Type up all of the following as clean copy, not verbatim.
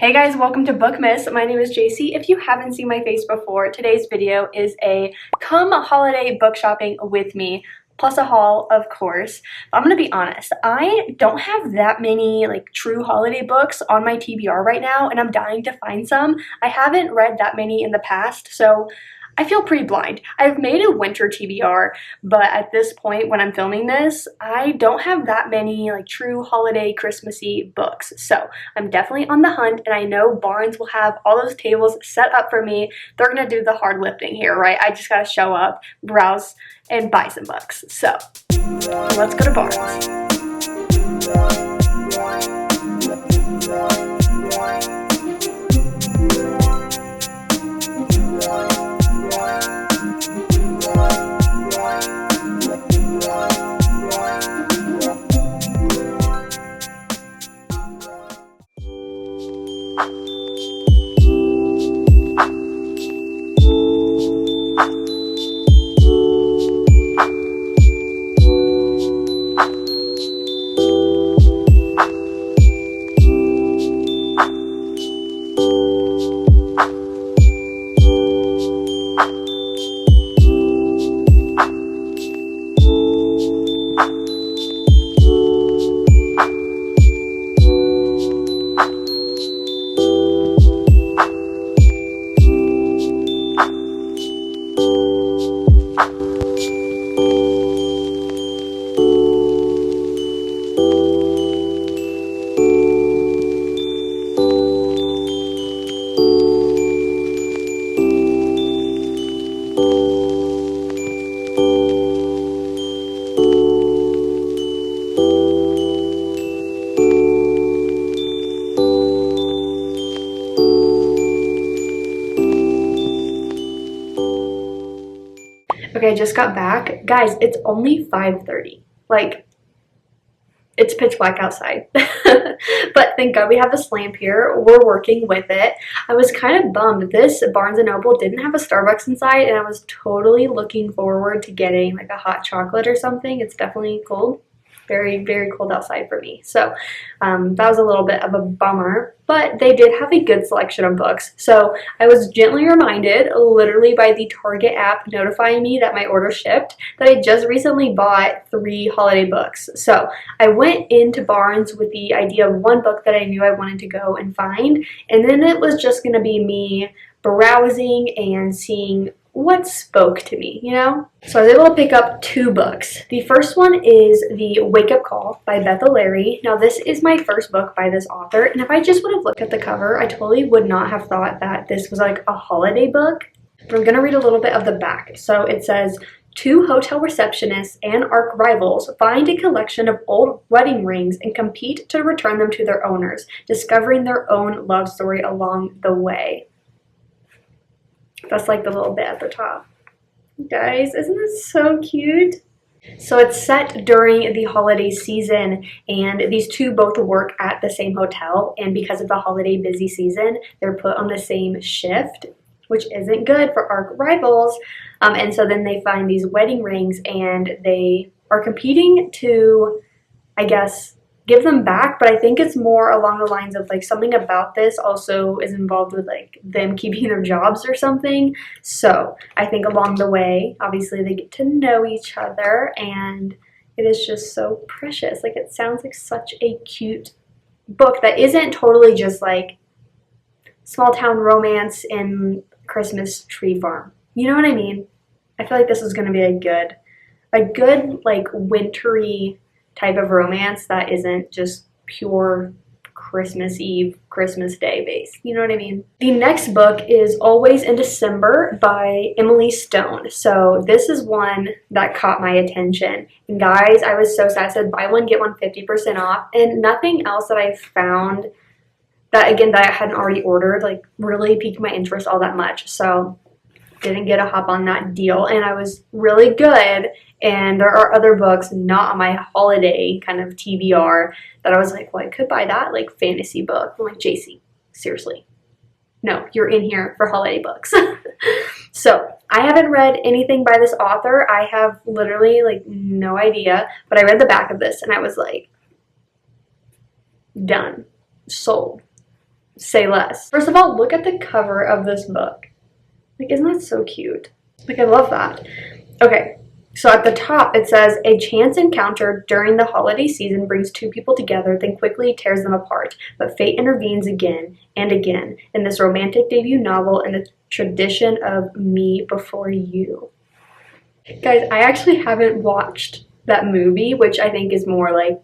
Hey guys, welcome to BOOKMAS. My name is JC. If you haven't seen my face before, today's video is a come holiday book shopping with me, plus a haul, of course. I'm gonna be honest, I don't have that many true holiday books on my TBR right now, and I'm dying to find some. I haven't read that many in the past, so I feel pretty blind. I've made a winter TBR, but at this point when I'm filming this, I don't have that many true holiday Christmassy books. So I'm definitely on the hunt, and I know Barnes will have all those tables set up for me. They're gonna do the hard lifting here, right? I just gotta show up, browse, and buy some books. So let's go to Barnes. Okay, I just got back. Guys, it's only 5:30. It's pitch black outside. But thank God we have this lamp here. We're working with it. I was kind of bummed. This Barnes & Noble didn't have a Starbucks inside, and I was totally looking forward to getting a hot chocolate or something. It's definitely cold. Very, very cold outside for me. So that was a little bit of a bummer, but they did have a good selection of books. So I was gently reminded, literally by the Target app notifying me that my order shipped, that I just recently bought 3 holiday books. So I went into Barnes with the idea of one book that I knew I wanted to go and find, and then it was just going to be me browsing and seeing what spoke to me, you know? So I was able to pick up 2 books. The first one is The Wake Up Call by Beth O'Leary. Now this is my first book by this author, and if I just would have looked at the cover, I totally would not have thought that this was a holiday book. But I'm gonna read a little bit of the back. So it says, 2 hotel receptionists and arch rivals find a collection of old wedding rings and compete to return them to their owners, discovering their own love story along the way. That's the little bit at the top. Guys, isn't this so cute? So it's set during the holiday season, and these 2 both work at the same hotel, and because of the holiday busy season, they're put on the same shift, which isn't good for arch rivals. And so then they find these wedding rings, and they are competing to, I guess, give them back, but I think it's more along the lines of something about this also is involved with them keeping their jobs or something. So I think along the way, obviously they get to know each other, and it is just so precious. It sounds like such a cute book that isn't totally just small town romance in Christmas tree farm. You know what I mean? I feel like this is going to be a good wintry type of romance that isn't just pure Christmas Eve, Christmas Day based. You know what I mean? The next book is Always in December by Emily Stone. So this is one that caught my attention. And guys, I was so sad. It said buy one, get one 50% off. And nothing else that I found that I hadn't already ordered really piqued my interest all that much. So didn't get a hop on that deal, and I was really good. And there are other books not on my holiday kind of TBR that I was well, I could buy that fantasy book. I'm JC, seriously, no, you're in here for holiday books. So I haven't read anything by this author. I have literally no idea, but I read the back of this and I was done, sold. say less. First of all, look at the cover of this book. Like, isn't that so cute? Like, I love that. Okay, so at the top it says, a chance encounter during the holiday season brings two people together, then quickly tears them apart. But fate intervenes again and again in this romantic debut novel in the tradition of Me Before You. Guys, I actually haven't watched that movie, which I think is more like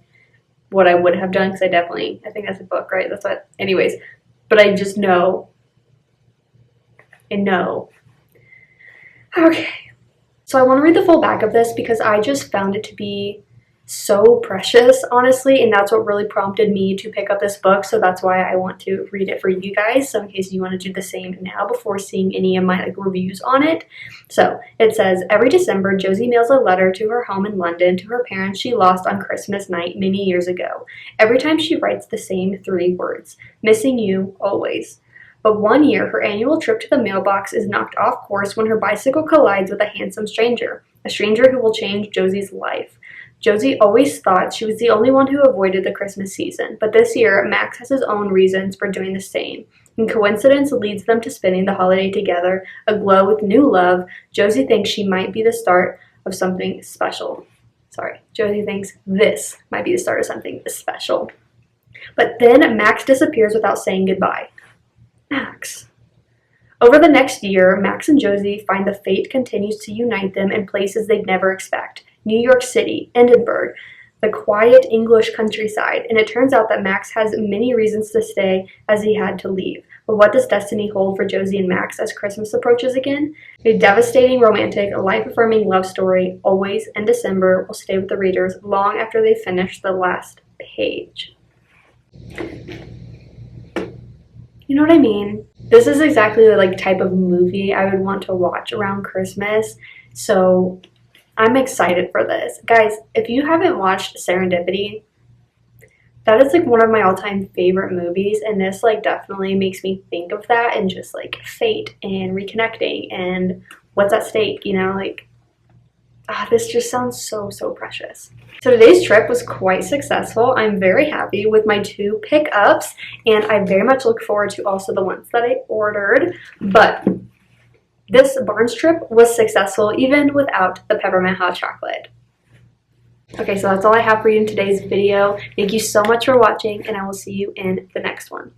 what I would have done, because I think that's a book, right? That's what, anyways. But I just know. I know. Okay. So I want to read the full back of this because I just found it to be so precious, honestly, and that's what really prompted me to pick up this book. So that's why I want to read it for you guys. So in case you want to do the same now before seeing any of my reviews on it. So it says, every December, Josie mails a letter to her home in London to her parents she lost on Christmas night many years ago. Every time she writes the same 3 words, missing you always. But one year, her annual trip to the mailbox is knocked off course when her bicycle collides with a handsome stranger, a stranger who will change Josie's life. Josie always thought she was the only one who avoided the Christmas season, but this year, Max has his own reasons for doing the same. And coincidence leads them to spending the holiday together, aglow with new love. Josie thinks she might be the start of something special. Josie thinks this might be the start of something special. But then Max disappears without saying goodbye. Max. Over the next year, Max and Josie find the fate continues to unite them in places they'd never expect. New York City, Edinburgh, the quiet English countryside, and it turns out that Max has many reasons to stay as he had to leave. But what does destiny hold for Josie and Max as Christmas approaches again? A devastating, romantic, life-affirming love story, always in December, will stay with the readers long after they finish the last page. You know what I mean? This is exactly the type of movie I would want to watch around Christmas. So I'm excited for this. Guys, if you haven't watched Serendipity, that is one of my all-time favorite movies, and this definitely makes me think of that and just fate and reconnecting and what's at stake, this just sounds so precious. So today's trip was quite successful. I'm very happy with my 2 pickups, and I very much look forward to also the ones that I ordered. But this Barnes trip was successful even without the peppermint hot chocolate. Okay, so that's all I have for you in today's video. Thank you so much for watching, and I will see you in the next one.